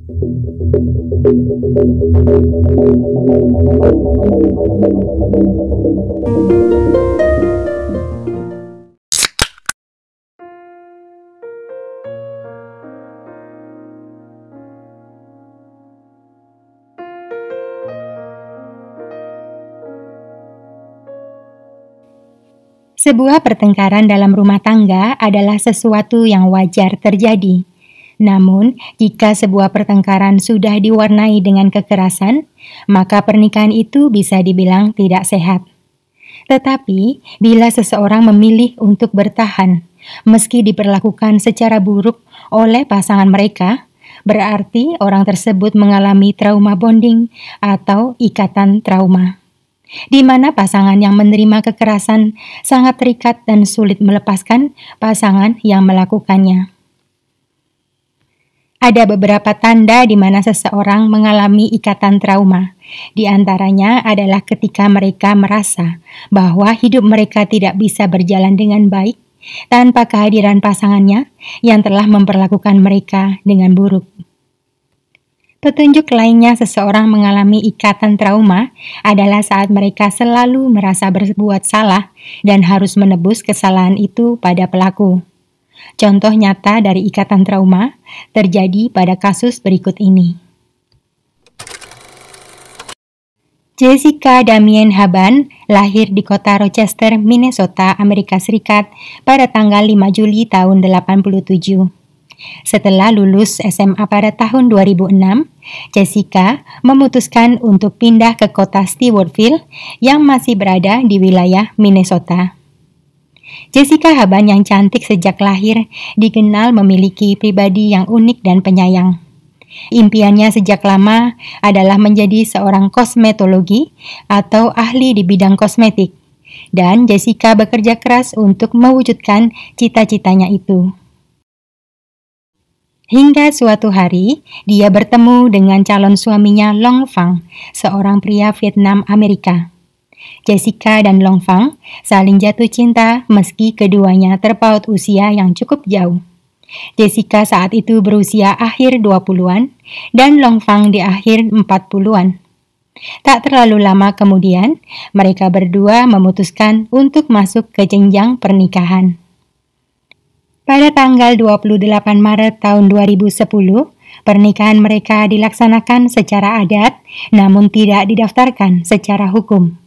Sebuah pertengkaran dalam rumah tangga adalah sesuatu yang wajar terjadi. Namun, jika sebuah pertengkaran sudah diwarnai dengan kekerasan, maka pernikahan itu bisa dibilang tidak sehat. Tetapi, bila seseorang memilih untuk bertahan, meski diperlakukan secara buruk oleh pasangan mereka, berarti orang tersebut mengalami trauma bonding atau ikatan trauma, di mana pasangan yang menerima kekerasan sangat terikat dan sulit melepaskan pasangan yang melakukannya. Ada beberapa tanda di mana seseorang mengalami ikatan trauma. Di antaranya adalah ketika mereka merasa bahwa hidup mereka tidak bisa berjalan dengan baik tanpa kehadiran pasangannya yang telah memperlakukan mereka dengan buruk. Petunjuk lainnya seseorang mengalami ikatan trauma adalah saat mereka selalu merasa berbuat salah dan harus menebus kesalahan itu pada pelaku. Contoh nyata dari ikatan trauma terjadi pada kasus berikut ini. Jessica Damien Haban lahir di kota Rochester, Minnesota, Amerika Serikat pada tanggal 5 Juli tahun 87. Setelah lulus SMA pada tahun 2006, Jessica memutuskan untuk pindah ke kota Stewartville yang masih berada di wilayah Minnesota. Jessica Haban yang cantik sejak lahir dikenal memiliki pribadi yang unik dan penyayang. Impiannya sejak lama adalah menjadi seorang kosmetologi atau ahli di bidang kosmetik, dan Jessica bekerja keras untuk mewujudkan cita-citanya itu. Hingga suatu hari, dia bertemu dengan calon suaminya Long Fang, seorang pria Vietnam Amerika. Jessica dan Long Fang saling jatuh cinta meski keduanya terpaut usia yang cukup jauh. Jessica saat itu berusia akhir 20-an dan Long Fang di akhir 40-an. Tak terlalu lama kemudian, mereka berdua memutuskan untuk masuk ke jenjang pernikahan. Pada tanggal 28 Maret tahun 2010, pernikahan mereka dilaksanakan secara adat namun tidak didaftarkan secara hukum.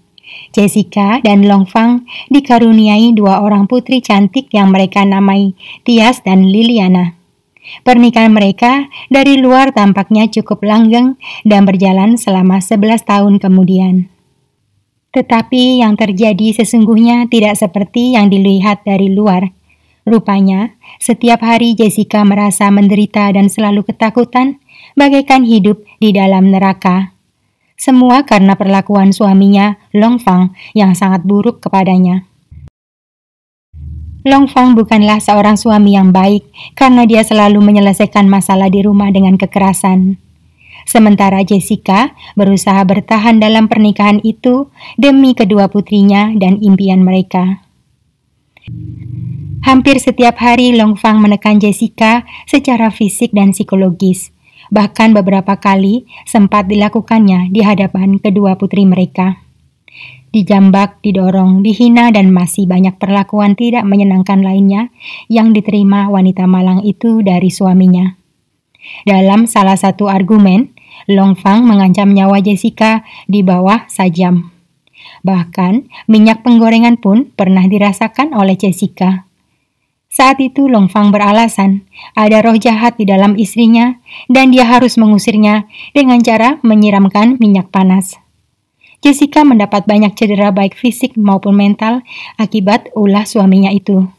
Jessica dan Long Fang dikaruniai dua orang putri cantik yang mereka namai Tias dan Liliana. Pernikahan mereka dari luar tampaknya cukup langgeng dan berjalan selama 11 tahun kemudian. Tetapi yang terjadi sesungguhnya tidak seperti yang dilihat dari luar. Rupanya, setiap hari Jessica merasa menderita dan selalu ketakutan, bagaikan hidup di dalam neraka. Semua karena perlakuan suaminya, Long Fang, yang sangat buruk kepadanya. Long Fang bukanlah seorang suami yang baik karena dia selalu menyelesaikan masalah di rumah dengan kekerasan. Sementara Jessica berusaha bertahan dalam pernikahan itu demi kedua putrinya dan impian mereka. Hampir setiap hari Long Fang menekan Jessica secara fisik dan psikologis. Bahkan beberapa kali sempat dilakukannya di hadapan kedua putri mereka. Dijambak, didorong, dihina, dan masih banyak perlakuan tidak menyenangkan lainnya yang diterima wanita malang itu dari suaminya. Dalam salah satu argumen, Long Fang mengancam nyawa Jessica di bawah sajam. Bahkan, minyak penggorengan pun pernah dirasakan oleh Jessica. Saat itu Long Fang beralasan ada roh jahat di dalam istrinya dan dia harus mengusirnya dengan cara menyiramkan minyak panas. Jessica mendapat banyak cedera baik fisik maupun mental akibat ulah suaminya itu.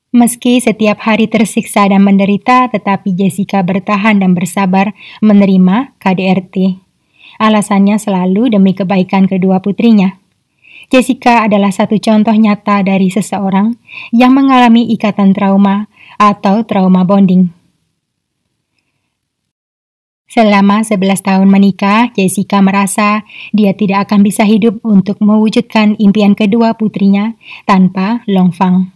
Meski setiap hari tersiksa dan menderita, tetapi Jessica bertahan dan bersabar menerima KDRT. Alasannya selalu demi kebaikan kedua putrinya. Jessica adalah satu contoh nyata dari seseorang yang mengalami ikatan trauma atau trauma bonding. Selama 11 tahun menikah, Jessica merasa dia tidak akan bisa hidup untuk mewujudkan impian kedua putrinya tanpa Long Fang.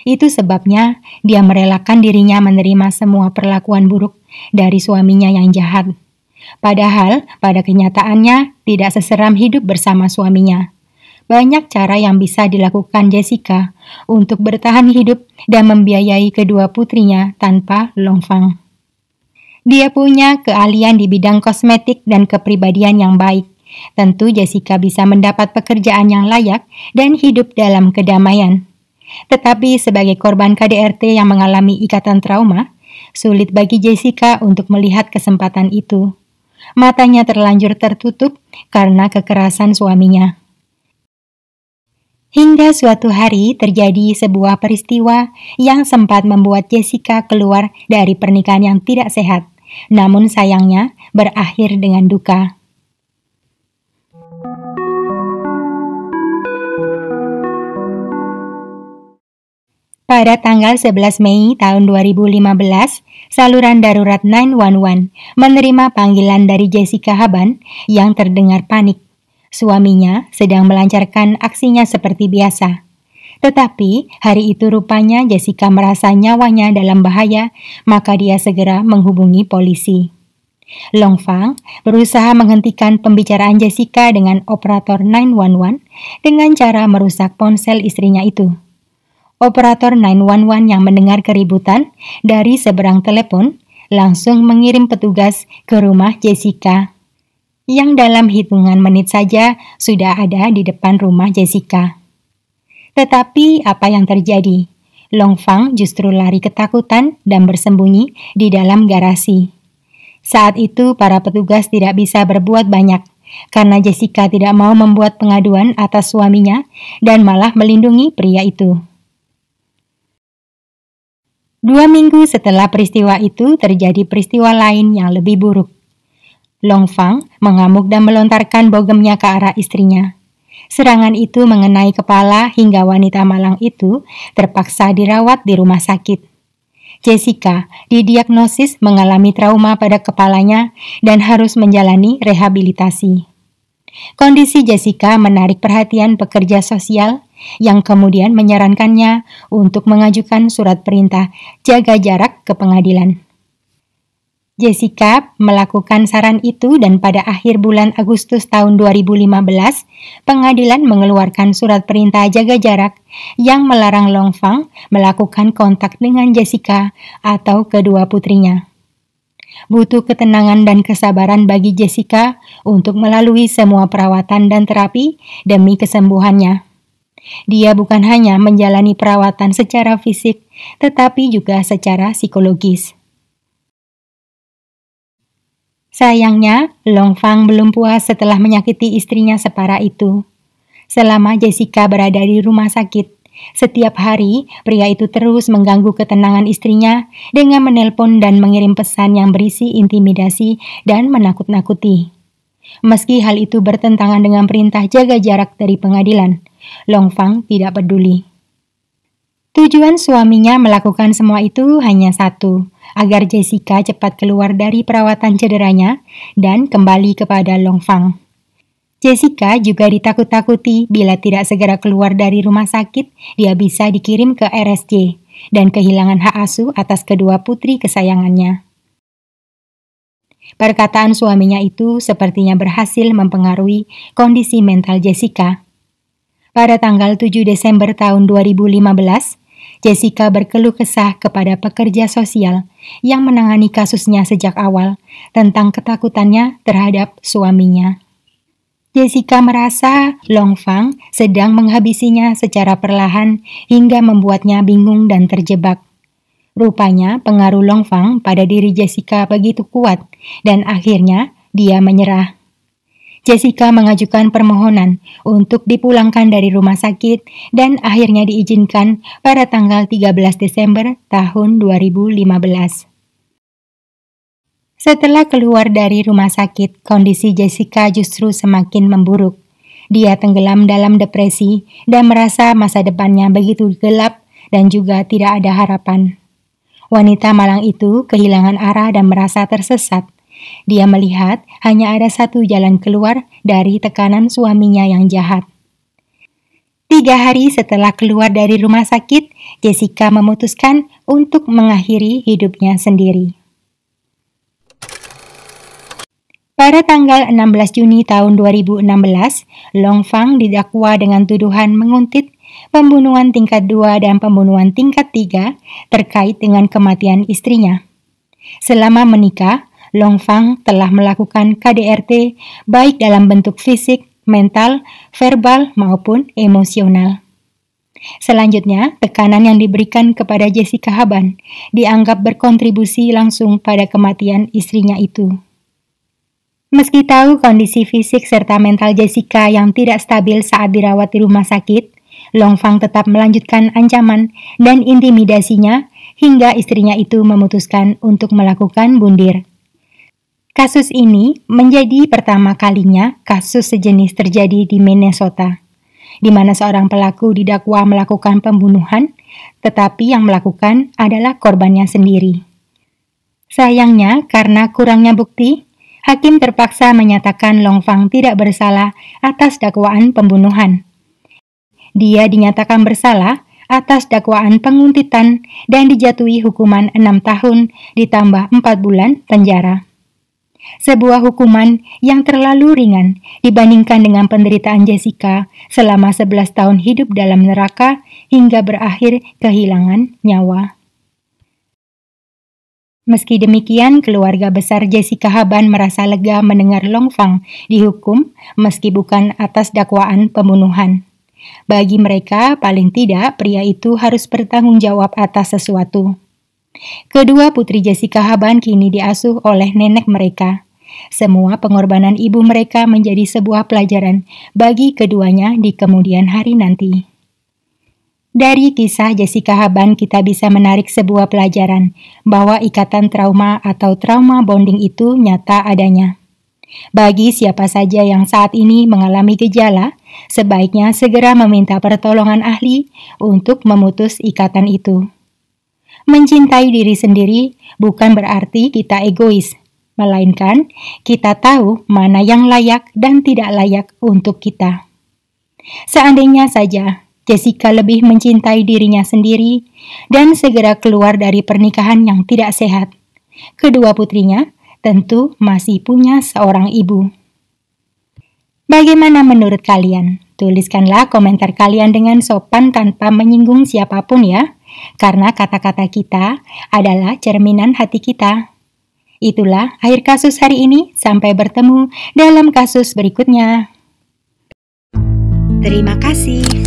Itu sebabnya dia merelakan dirinya menerima semua perlakuan buruk dari suaminya yang jahat. Padahal pada kenyataannya tidak seseram hidup bersama suaminya. Banyak cara yang bisa dilakukan Jessica untuk bertahan hidup dan membiayai kedua putrinya tanpa Long Fang. Dia punya keahlian di bidang kosmetik dan kepribadian yang baik. Tentu Jessica bisa mendapat pekerjaan yang layak dan hidup dalam kedamaian. Tetapi sebagai korban KDRT yang mengalami ikatan trauma, sulit bagi Jessica untuk melihat kesempatan itu. Matanya terlanjur tertutup karena kekerasan suaminya. Hingga suatu hari terjadi sebuah peristiwa yang sempat membuat Jessica keluar dari pernikahan yang tidak sehat, namun sayangnya berakhir dengan duka. Pada tanggal 11 Mei tahun 2015, saluran darurat 911 menerima panggilan dari Jessica Haban yang terdengar panik. Suaminya sedang melancarkan aksinya seperti biasa. Tetapi hari itu rupanya Jessica merasa nyawanya dalam bahaya, maka dia segera menghubungi polisi. Long Fang berusaha menghentikan pembicaraan Jessica dengan operator 911 dengan cara merusak ponsel istrinya itu. Operator 911 yang mendengar keributan dari seberang telepon langsung mengirim petugas ke rumah Jessica, yang dalam hitungan menit saja sudah ada di depan rumah Jessica. Tetapi apa yang terjadi? Long Fang justru lari ketakutan dan bersembunyi di dalam garasi. Saat itu para petugas tidak bisa berbuat banyak karena Jessica tidak mau membuat pengaduan atas suaminya dan malah melindungi pria itu. 2 minggu setelah peristiwa itu terjadi peristiwa lain yang lebih buruk. Long Fang mengamuk dan melontarkan bogemnya ke arah istrinya. Serangan itu mengenai kepala hingga wanita malang itu terpaksa dirawat di rumah sakit. Jessica didiagnosis mengalami trauma pada kepalanya dan harus menjalani rehabilitasi. Kondisi Jessica menarik perhatian pekerja sosial yang kemudian menyarankannya untuk mengajukan surat perintah jaga jarak ke pengadilan. Jessica melakukan saran itu dan pada akhir bulan Agustus tahun 2015, pengadilan mengeluarkan surat perintah jaga jarak yang melarang Long Fang melakukan kontak dengan Jessica atau kedua putrinya. Butuh ketenangan dan kesabaran bagi Jessica untuk melalui semua perawatan dan terapi demi kesembuhannya. Dia bukan hanya menjalani perawatan secara fisik, tetapi juga secara psikologis. Sayangnya, Long Fang belum puas setelah menyakiti istrinya separah itu. Selama Jessica berada di rumah sakit, setiap hari pria itu terus mengganggu ketenangan istrinya dengan menelpon dan mengirim pesan yang berisi intimidasi dan menakut-nakuti. Meski hal itu bertentangan dengan perintah jaga jarak dari pengadilan, Long Fang tidak peduli. Tujuan suaminya melakukan semua itu hanya satu, agar Jessica cepat keluar dari perawatan cederanya dan kembali kepada Long Fang. Jessica juga ditakut-takuti bila tidak segera keluar dari rumah sakit, dia bisa dikirim ke RSJ dan kehilangan hak asuh atas kedua putri kesayangannya. Perkataan suaminya itu sepertinya berhasil mempengaruhi kondisi mental Jessica. Pada tanggal 7 Desember tahun 2015, Jessica berkeluh kesah kepada pekerja sosial yang menangani kasusnya sejak awal tentang ketakutannya terhadap suaminya. Jessica merasa Long Fang sedang menghabisinya secara perlahan hingga membuatnya bingung dan terjebak. Rupanya pengaruh Long Fang pada diri Jessica begitu kuat dan akhirnya dia menyerah. Jessica mengajukan permohonan untuk dipulangkan dari rumah sakit dan akhirnya diizinkan pada tanggal 13 Desember tahun 2015. Setelah keluar dari rumah sakit, kondisi Jessica justru semakin memburuk. Dia tenggelam dalam depresi dan merasa masa depannya begitu gelap dan juga tidak ada harapan. Wanita malang itu kehilangan arah dan merasa tersesat. Dia melihat hanya ada satu jalan keluar dari tekanan suaminya yang jahat. 3 hari setelah keluar dari rumah sakit, Jessica memutuskan untuk mengakhiri hidupnya sendiri. Pada tanggal 16 Juni tahun 2016, Long Fang didakwa dengan tuduhan menguntit, pembunuhan tingkat 2 dan pembunuhan tingkat 3 terkait dengan kematian istrinya. Selama menikah, Long Fang telah melakukan KDRT baik dalam bentuk fisik, mental, verbal, maupun emosional. Selanjutnya, tekanan yang diberikan kepada Jessica Haban dianggap berkontribusi langsung pada kematian istrinya itu. Meski tahu kondisi fisik serta mental Jessica yang tidak stabil saat dirawat di rumah sakit, Long Fang tetap melanjutkan ancaman dan intimidasinya hingga istrinya itu memutuskan untuk melakukan bundir. Kasus ini menjadi pertama kalinya kasus sejenis terjadi di Minnesota, di mana seorang pelaku didakwa melakukan pembunuhan, tetapi yang melakukan adalah korbannya sendiri. Sayangnya, karena kurangnya bukti, hakim terpaksa menyatakan Long Fang tidak bersalah atas dakwaan pembunuhan. Dia dinyatakan bersalah atas dakwaan penguntitan dan dijatuhi hukuman 6 tahun ditambah 4 bulan penjara. Sebuah hukuman yang terlalu ringan dibandingkan dengan penderitaan Jessica selama 11 tahun hidup dalam neraka hingga berakhir kehilangan nyawa. Meski demikian, keluarga besar Jessica Haban merasa lega mendengar Long Fang dihukum meski bukan atas dakwaan pembunuhan. Bagi mereka, paling tidak pria itu harus bertanggung jawab atas sesuatu. Kedua putri Jessica Haban kini diasuh oleh nenek mereka. Semua pengorbanan ibu mereka menjadi sebuah pelajaran bagi keduanya di kemudian hari nanti. Dari kisah Jessica Haban kita bisa menarik sebuah pelajaran bahwa ikatan trauma atau trauma bonding itu nyata adanya. Bagi siapa saja yang saat ini mengalami gejala, sebaiknya segera meminta pertolongan ahli untuk memutus ikatan itu. Mencintai diri sendiri bukan berarti kita egois, melainkan kita tahu mana yang layak dan tidak layak untuk kita. Seandainya saja Jessica lebih mencintai dirinya sendiri dan segera keluar dari pernikahan yang tidak sehat, kedua putrinya tentu masih punya seorang ibu. Bagaimana menurut kalian? Tuliskanlah komentar kalian dengan sopan tanpa menyinggung siapapun ya, karena kata-kata kita adalah cerminan hati kita. Itulah akhir kasus hari ini, sampai bertemu dalam kasus berikutnya. Terima kasih.